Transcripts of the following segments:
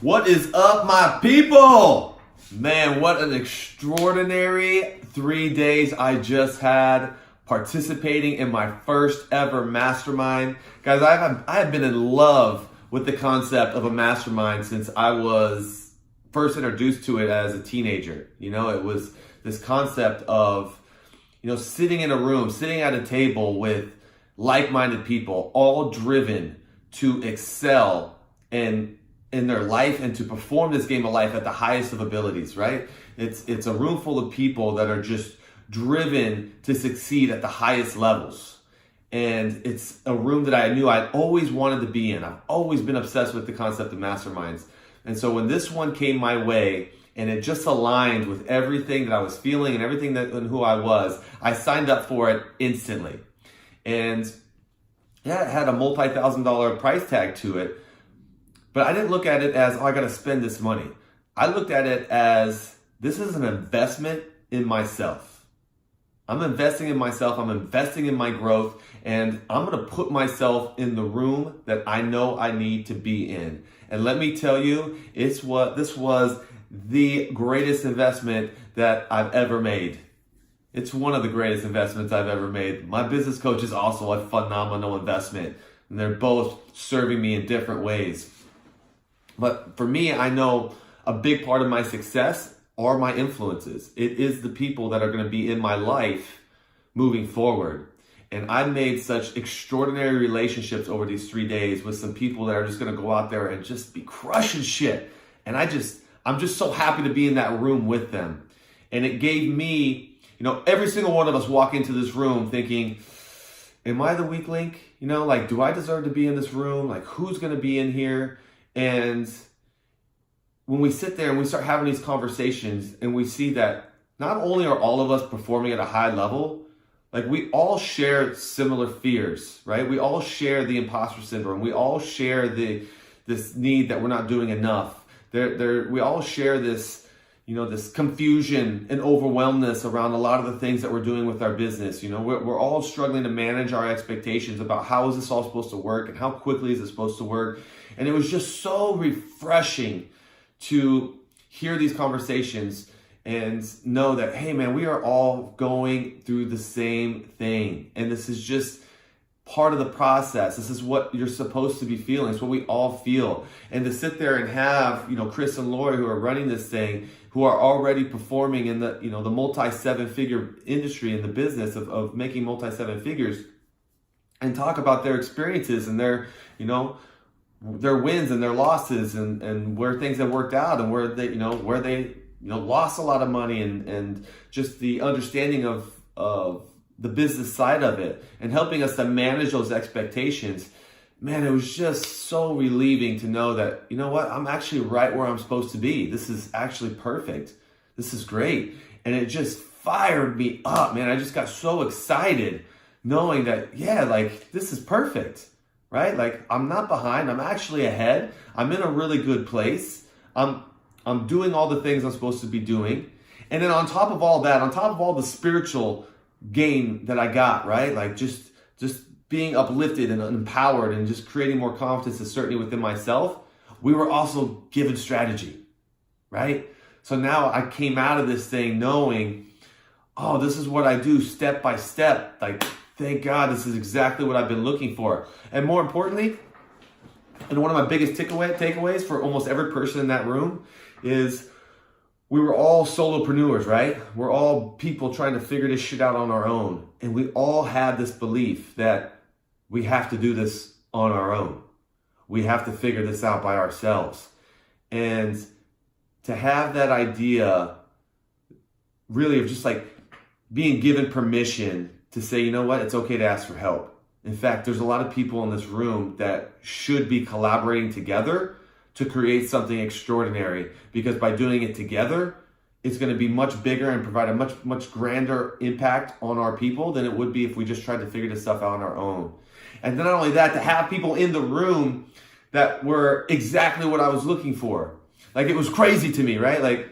What is up, my people? Man, what an extraordinary 3 days I just had participating in my first ever mastermind. Guys, I have been in love with the concept of a mastermind since I was first introduced to it as a teenager. You know, it was this concept of, sitting in a room, sitting at a table with like-minded people, all driven to excel in their life and to perform this game of life at the highest of abilities, right? It's a room full of people that are just driven to succeed at the highest levels. And it's a room that I knew I'd always wanted to be in. I've always been obsessed with the concept of masterminds. And so when this one came my way and it just aligned with everything that I was feeling and everything and who I was, I signed up for it instantly. And yeah, it had a multi-$1,000 price tag to it. But I didn't look at it as, I got to spend this money. I looked at it as, this is an investment in myself. I'm investing in myself. I'm investing in my growth. And I'm going to put myself in the room that I know I need to be in. And let me tell you, this was the greatest investment that I've ever made. It's one of the greatest investments I've ever made. My business coach is also a phenomenal investment. And they're both serving me in different ways. But for me, I know a big part of my success are my influences. It is the people that are going to be in my life moving forward. And I made such extraordinary relationships over these 3 days with some people that are just going to go out there and just be crushing shit. And I'm just so happy to be in that room with them. And it gave me, every single one of us walk into this room thinking, am I the weak link? Do I deserve to be in this room? Who's going to be in here? And when we sit there and we start having these conversations and we see that not only are all of us performing at a high level, we all share similar fears, right? We all share the imposter syndrome. We all share this need that we're not doing enough. We all share this, this confusion and overwhelmness around a lot of the things that we're doing with our business. We're all struggling to manage our expectations about how is this all supposed to work and how quickly is it supposed to work. And it was just so refreshing to hear these conversations and know that, hey man, we are all going through the same thing. And this is just part of the process. This is what you're supposed to be feeling. It's what we all feel. And to sit there and have, Chris and Lori who are running this thing, who are already performing in the, the multi-7-figure industry in the business of making multi-7 figures, and talk about their experiences and their, their wins and their losses and where things have worked out and where they lost a lot of money and just the understanding of the business side of it and helping us to manage those expectations. Man, it was just so relieving to know that, I'm actually right where I'm supposed to be. This is actually perfect. This is great. And it just fired me up, man. I just got so excited knowing that, this is perfect. Right? I'm not behind. I'm actually ahead. I'm in a really good place. I'm doing all the things I'm supposed to be doing. And then on top of all that, on top of all the spiritual gain that I got, right? Just being uplifted and empowered and just creating more confidence and certainty within myself, we were also given strategy, right? So now I came out of this thing knowing, this is what I do step by step. Thank God, this is exactly what I've been looking for. And more importantly, and one of my biggest takeaways for almost every person in that room is we were all solopreneurs, right? We're all people trying to figure this shit out on our own. And we all had this belief that we have to do this on our own. We have to figure this out by ourselves. And to have that idea really of just being given permission to say, it's okay to ask for help. In fact, there's a lot of people in this room that should be collaborating together to create something extraordinary, because by doing it together, it's going to be much bigger and provide a much grander impact on our people than it would be if we just tried to figure this stuff out on our own. And then not only that, to have people in the room that were exactly what I was looking for. It was crazy to me, right?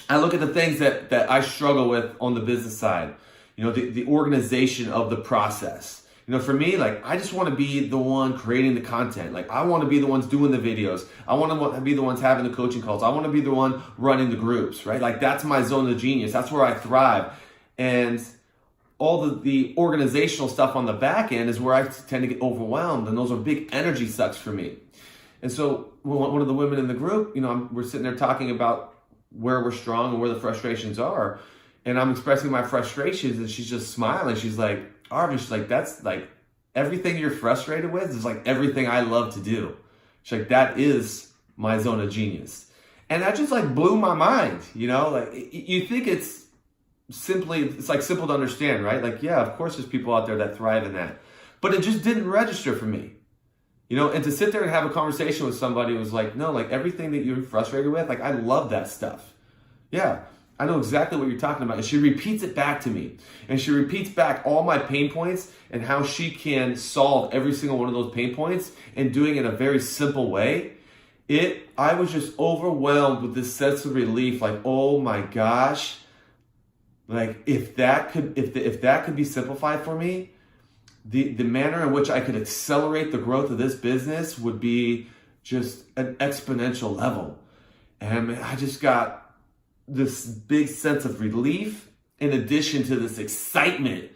I look at the things that I struggle with on the business side. The organization of the process. For me, like, I just want to be the one creating the content. Like, I want to be the ones doing the videos. I want to be the ones having the coaching calls. I want to be the one running the groups, right? Like, that's my zone of genius. That's where I thrive. And all the organizational stuff on the back end is where I tend to get overwhelmed, and those are big energy sucks for me. And so one of the women in the group, we're sitting there talking about where we're strong and where the frustrations are, and I'm expressing my frustrations, and she's just smiling. She's like, Arvin, she's like, that's like everything you're frustrated with is like everything I love to do. She's like, that is my zone of genius. And that just like blew my mind, like you think it's like simple to understand, right? Like, yeah, of course there's people out there that thrive in that, but it just didn't register for me, and to sit there and have a conversation with somebody who was like, no, like everything that you're frustrated with, like I love that stuff. Yeah, I know exactly what you're talking about. And she repeats it back to me. And she repeats back all my pain points and how she can solve every single one of those pain points and doing it in a very simple way. I was just overwhelmed with this sense of relief, like, oh my gosh, like if that could be simplified for me, the manner in which I could accelerate the growth of this business would be just an exponential level. And I just got this big sense of relief in addition to this excitement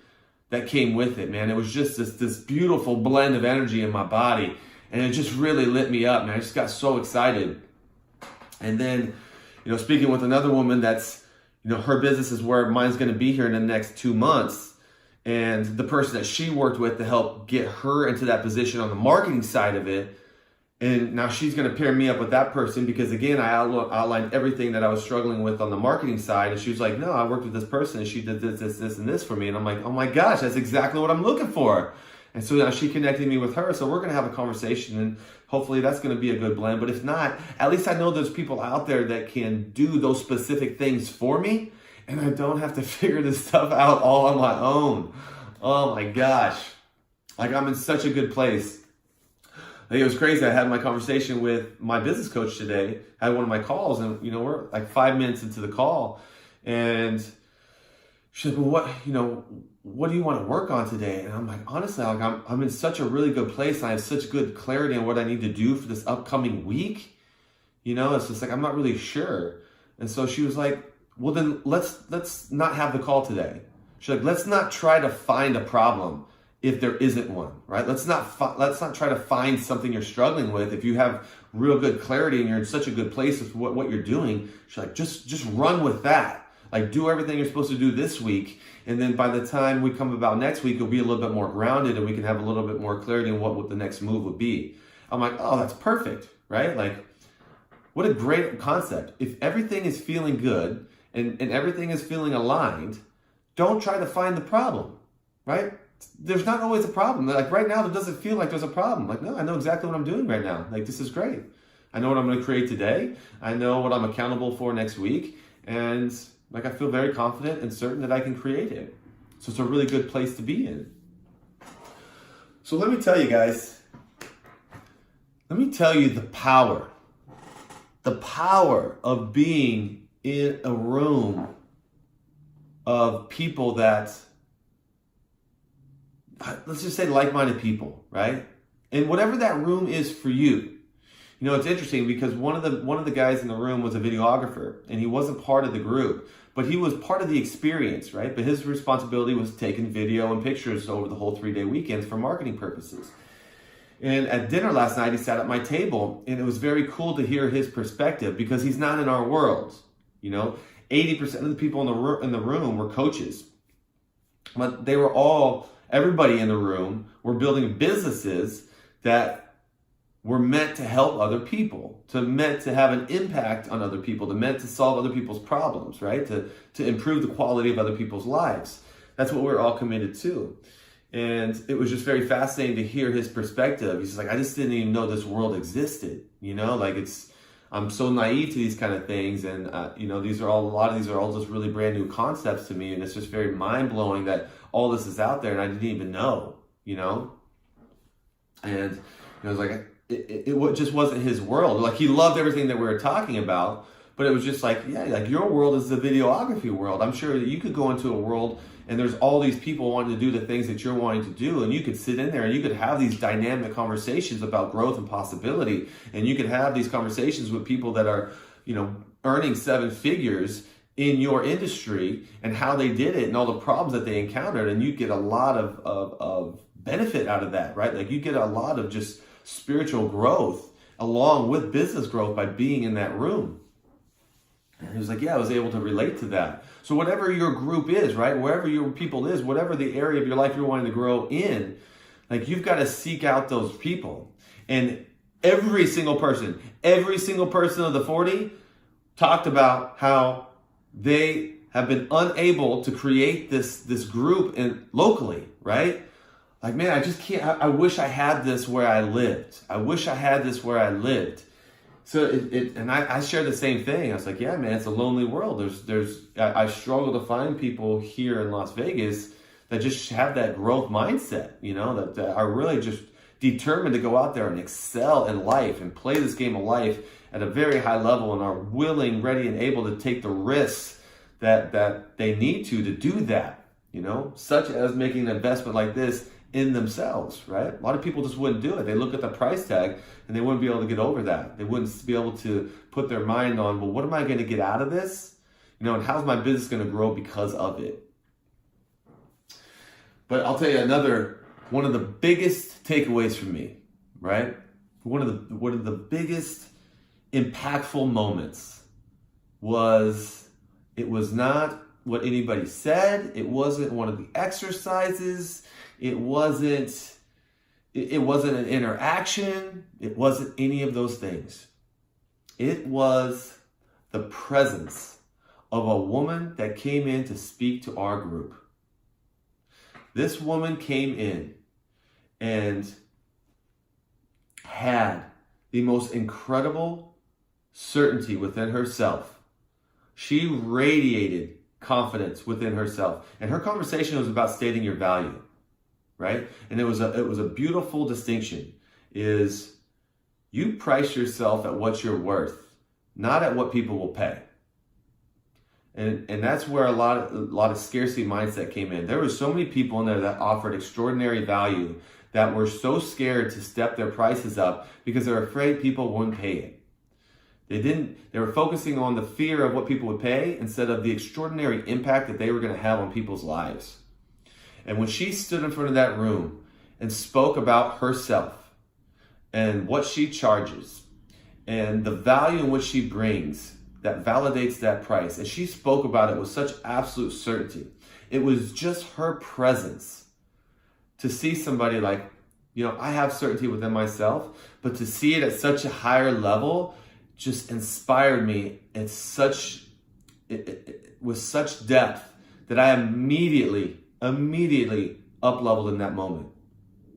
that came with it, man. It was just this beautiful blend of energy in my body, and it just really lit me up, man. I just got so excited. And then, speaking with another woman that's, her business is where mine's going to be here in the next 2 months, and the person that she worked with to help get her into that position on the marketing side of it. And now she's going to pair me up with that person because, again, I outlined everything that I was struggling with on the marketing side. And she was like, no, I worked with this person and she did this, and this for me. And I'm like, oh my gosh, that's exactly what I'm looking for. And so now she connected me with her. So we're going to have a conversation, and hopefully that's going to be a good blend. But if not, at least I know there's people out there that can do those specific things for me, and I don't have to figure this stuff out all on my own. Oh my gosh. Like, I'm in such a good place. Like, it was crazy. I had my conversation with my business coach today. I had one of my calls, and we're like 5 minutes into the call, and she's like, well, what do you want to work on today? And I'm like, honestly, like I'm in such a really good place. I have such good clarity on what I need to do for this upcoming week. It's just like, I'm not really sure. And so she was like, well, then let's not have the call today. She's like, let's not try to find a problem if there isn't one, right? Let's not try to find something you're struggling with. If you have real good clarity and you're in such a good place with what you're doing, she's like, just run with that. Like, do everything you're supposed to do this week, and then by the time we come about next week, you'll be a little bit more grounded, and we can have a little bit more clarity on what the next move would be. I'm like, oh, that's perfect, right? Like, what a great concept. If everything is feeling good and everything is feeling aligned, don't try to find the problem, right? There's not always a problem. Like, right now, it doesn't feel like there's a problem. Like, no, I know exactly what I'm doing right now. Like, this is great. I know what I'm going to create today. I know what I'm accountable for next week. And like, I feel very confident and certain that I can create it. So it's a really good place to be in. So let me tell you guys, the power of being in a room of people that, let's just say, like-minded people, right? And whatever that room is for you. It's interesting because one of the guys in the room was a videographer, and he wasn't part of the group, but he was part of the experience, right? But his responsibility was taking video and pictures over the whole 3-day weekends for marketing purposes. And at dinner last night, he sat at my table, and it was very cool to hear his perspective because he's not in our world. 80% of the people in the room were coaches, but everybody in the room were building businesses that were meant to help other people, meant to have an impact on other people, meant to solve other people's problems, right? To improve the quality of other people's lives. That's what we're all committed to. And it was just very fascinating to hear his perspective. He's like, I just didn't even know this world existed. I'm so naive to these kind of things. And, a lot of these are all just really brand new concepts to me. And it's just very mind blowing that all this is out there and I didn't even know, And it was like, it just wasn't his world. Like, he loved everything that we were talking about, but it was just like, yeah, like your world is the videography world. I'm sure that you could go into a world and there's all these people wanting to do the things that you're wanting to do, and you could sit in there and you could have these dynamic conversations about growth and possibility, and you could have these conversations with people that are, earning 7 figures in your industry and how they did it and all the problems that they encountered, and you get a lot of benefit out of that, right? Like you get a lot of just spiritual growth along with business growth by being in that room. And he was like, yeah, I was able to relate to that. So whatever your group is, right? Wherever your people is, whatever the area of your life you're wanting to grow in, like you've got to seek out those people. And every single person of the 40 talked about how they have been unable to create this group locally, right? Like, man, I just can't, I wish I had this where I lived. So and I share the same thing. I was like, yeah, man, it's a lonely world. I struggle to find people here in Las Vegas that just have that growth mindset, that are really just determined to go out there and excel in life and play this game of life at a very high level and are willing, ready, and able to take the risks that they need to do that, such as making an investment like this in themselves, right? A lot of people just wouldn't do it. They look at the price tag and they wouldn't be able to get over that. They wouldn't be able to put their mind on, well, what am I going to get out of this? And how's my business going to grow because of it? But I'll tell you one of the biggest takeaways for me, right? One of the biggest impactful moments was, it was not what anybody said. It wasn't one of the exercises. It wasn't an interaction. It wasn't any of those things. It was the presence of a woman that came in to speak to our group. This woman came in and had the most incredible certainty within herself. She radiated confidence within herself. And her conversation was about stating your value. Right? And it was a beautiful distinction, is you price yourself at what you're worth, not at what people will pay. And that's where a lot of scarcity mindset came in. There were so many people in there that offered extraordinary value that were so scared to step their prices up because they're afraid people wouldn't pay it. They were focusing on the fear of what people would pay instead of the extraordinary impact that they were going to have on people's lives. And when she stood in front of that room and spoke about herself and what she charges and the value in which she brings that validates that price, and she spoke about it with such absolute certainty, it was just her presence to see somebody like, I have certainty within myself, but to see it at such a higher level just inspired me with such depth that I immediately up-leveled in that moment.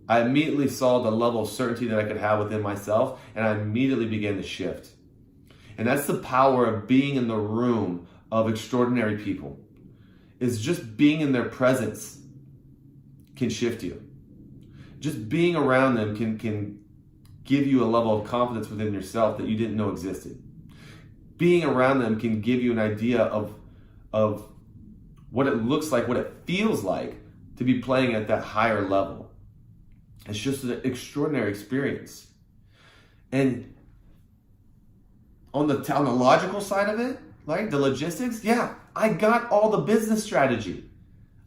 I immediately saw the level of certainty that I could have within myself, and I immediately began to shift. And that's the power of being in the room of extraordinary people, is just being in their presence can shift you. Just being around them can give you a level of confidence within yourself that you didn't know existed. Being around them can give you an idea of what it looks like, what it feels like to be playing at that higher level. It's just an extraordinary experience. And on the logical side of it, like the logistics, yeah, I got all the business strategy.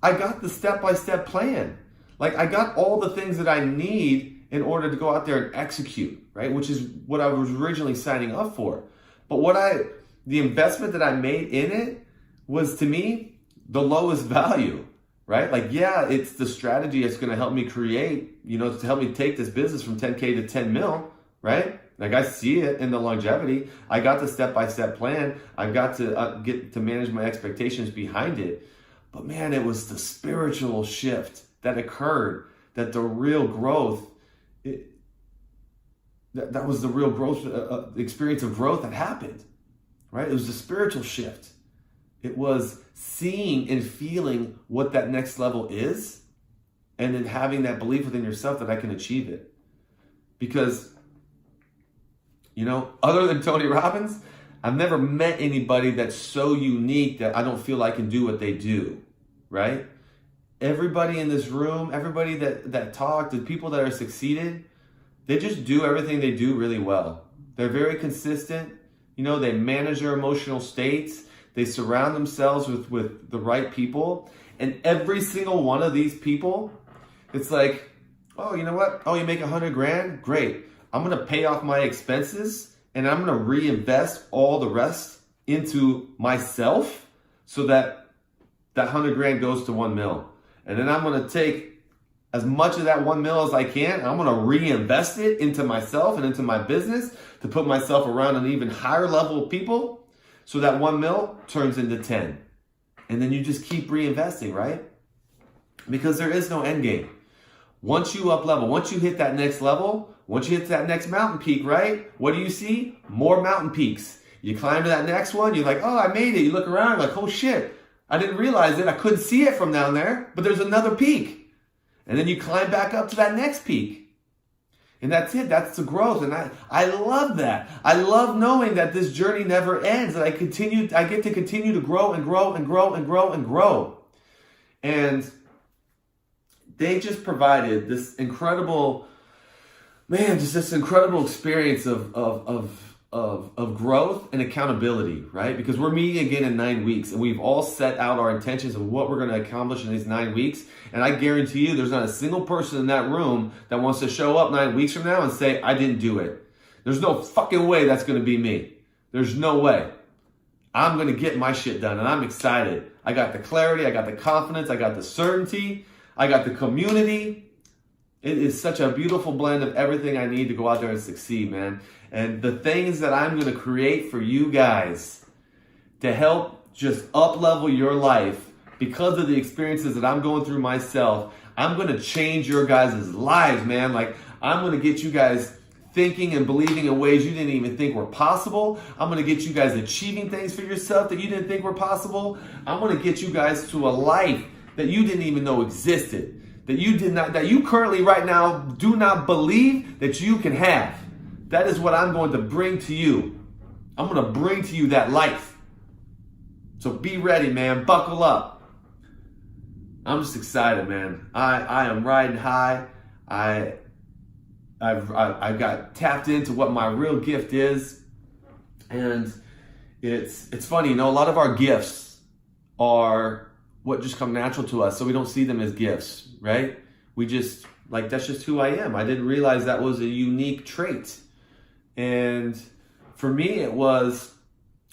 I got the step-by-step plan. Like I got all the things that I need in order to go out there and execute, right? Which is what I was originally signing up for. But the investment that I made in it was, to me, the lowest value, right? Like, yeah, it's the strategy that's going to help me create, to help me take this business from 10K to 10 mil, right? Like I see it in the longevity. I got the step-by-step plan. I got to get to manage my expectations behind it. But man, it was the spiritual shift that occurred, that the real growth, that was the real growth, experience of growth that happened, right? It was the spiritual shift. It was seeing and feeling what that next level is, and then having that belief within yourself that I can achieve it. Because, other than Tony Robbins, I've never met anybody that's so unique that I don't feel I can do what they do, right? Everybody in this room, everybody that talked, the people that are succeeded, they just do everything they do really well. They're very consistent. You know, they manage their emotional states. They surround themselves with the right people. And every single one of these people, it's like, oh, you know what? Oh, you make $100,000? Great. I'm going to pay off my expenses and I'm going to reinvest all the rest into myself so that $100,000 goes to 1 mil. And then I'm going to take as much of that 1 mil as I can. And I'm going to reinvest it into myself and into my business to put myself around an even higher level of people so that 1 mil turns into 10. And then you just keep reinvesting, right? Because there is no end game. Once you up level, once you hit that next level, once you hit that next mountain peak, right? What do you see? More mountain peaks. You climb to that next one, you're like, oh, I made it. You look around, you're like, oh shit, I didn't realize it. I couldn't see it from down there, but there's another peak. And then you climb back up to that next peak. And that's it. That's the growth. And I love that. I love knowing that this journey never ends. That I get to continue to grow and grow and grow and grow and grow. And they just provided this incredible, man, just this incredible experience of growth and accountability, right? Because we're meeting again in 9 weeks and we've all set out our intentions of what we're going to accomplish in these 9 weeks. And I guarantee you there's not a single person in that room that wants to show up 9 weeks from now and say, I didn't do it. There's no fucking way that's going to be me. There's no way. I'm going to get my shit done and I'm excited. I got the clarity. I got the confidence. I got the certainty. I got the community. It is such a beautiful blend of everything I need to go out there and succeed, man. And the things that I'm going to create for you guys to help just up-level your life because of the experiences that I'm going through myself, I'm going to change your guys' lives, man. Like, I'm going to get you guys thinking and believing in ways you didn't even think were possible. I'm going to get you guys achieving things for yourself that you didn't think were possible. I'm going to get you guys to a life that you didn't even know existed, that you currently right now do not believe that you can have. That is what I'm going to bring to you. I'm going to bring to you that life. So be ready, man. Buckle up. I'm just excited, man. I am riding high. I've got tapped into what my real gift is. And it's funny, you know, a lot of our gifts are what just come natural to us. So we don't see them as gifts, right? We just, like, that's just who I am. I didn't realize that was a unique trait. And for me, it was,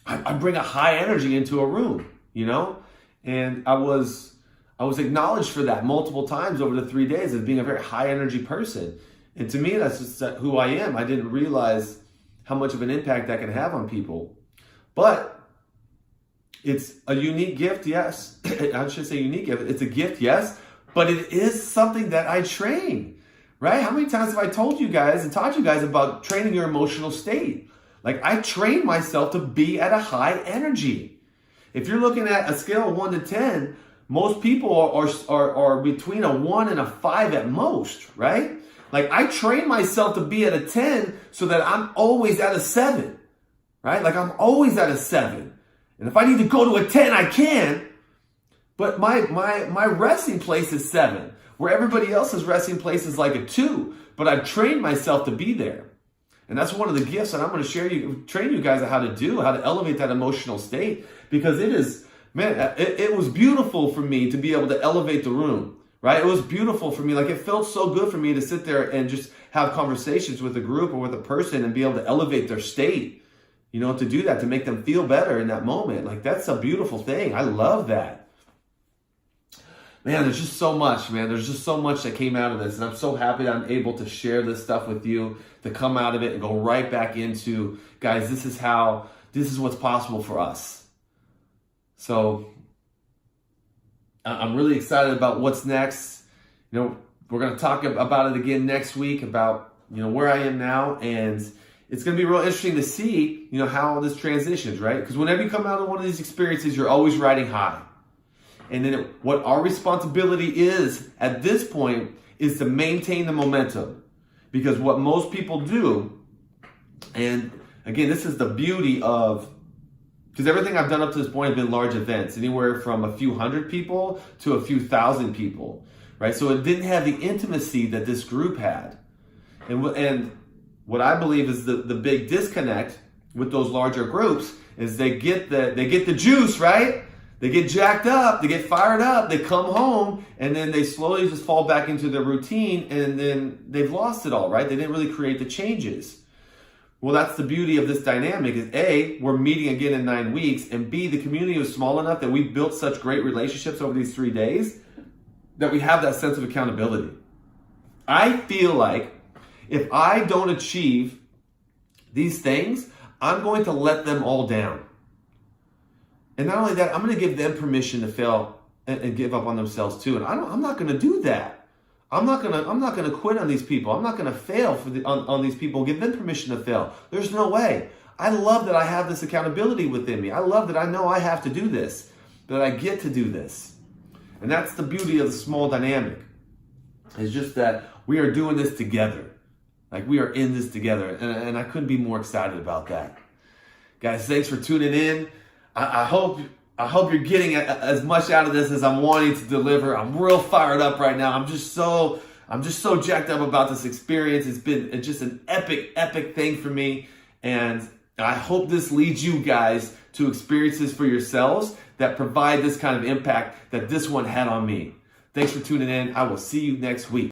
I bring a high energy into a room, you know? And I was acknowledged for that multiple times over the 3 days as being a very high energy person. And to me, that's just who I am. I didn't realize how much of an impact that can have on people. But it's a unique gift, yes. I should say unique gift. It's a gift, yes. But it is something that I train, right? How many times have I told you guys and taught you guys about training your emotional state? Like, I train myself to be at a high energy. If you're looking at a scale of 1 to 10, most people are between a 1 and a 5 at most, right? Like, I train myself to be at a 10 so that I'm always at a 7, right? Like, I'm always at a 7. And if I need to go to a 10, I can. But my resting place is 7, where everybody else's resting place is like a 2. But I've trained myself to be there. And that's one of the gifts that I'm going to train you guys on how to elevate that emotional state. Because it is, man, it was beautiful for me to be able to elevate the room, right? It was beautiful for me. Like, it felt so good for me to sit there and just have conversations with a group or with a person and be able to elevate their state. You know, to do that, to make them feel better in that moment. Like, that's a beautiful thing. I love that. Man, there's just so much, man. There's just so much that came out of this. And I'm so happy that I'm able to share this stuff with you, to come out of it and go right back into, guys, this is what's possible for us. So I'm really excited about what's next. You know, we're going to talk about it again next week, about, you know, where I am now. And it's going to be real interesting to see, you know, how this transitions, right? Because whenever you come out of one of these experiences, you're always riding high. And then what our responsibility is at this point is to maintain the momentum. Because what most people do, and again, this is the beauty of Because everything I've done up to this point have been large events, anywhere from a few hundred people to a few thousand people, right? So it didn't have the intimacy that this group had. And what I believe is the big disconnect with those larger groups is they get the juice, right? They get jacked up, they get fired up, they come home, and then they slowly just fall back into their routine, and then they've lost it all, right? They didn't really create the changes. Well, that's the beauty of this dynamic is A, we're meeting again in 9 weeks, and B, the community was small enough that we built such great relationships over these 3 days that we have that sense of accountability. I feel like if I don't achieve these things, I'm going to let them all down. And not only that, I'm going to give them permission to fail and give up on themselves too. And I'm not going to do that. I'm not going to quit on these people. I'm not going to fail on these people. Give them permission to fail. There's no way. I love that I have this accountability within me. I love that I know I have to do this, that I get to do this. And that's the beauty of the small dynamic. It's just that we are doing this together. Like we are in this together. And I couldn't be more excited about that. Guys, thanks for tuning in. I hope you're getting as much out of this as I'm wanting to deliver. I'm real fired up right now. I'm just so jacked up about this experience. It's been just an epic thing for me. And I hope this leads you guys to experiences for yourselves that provide this kind of impact that this one had on me. Thanks for tuning in. I will see you next week.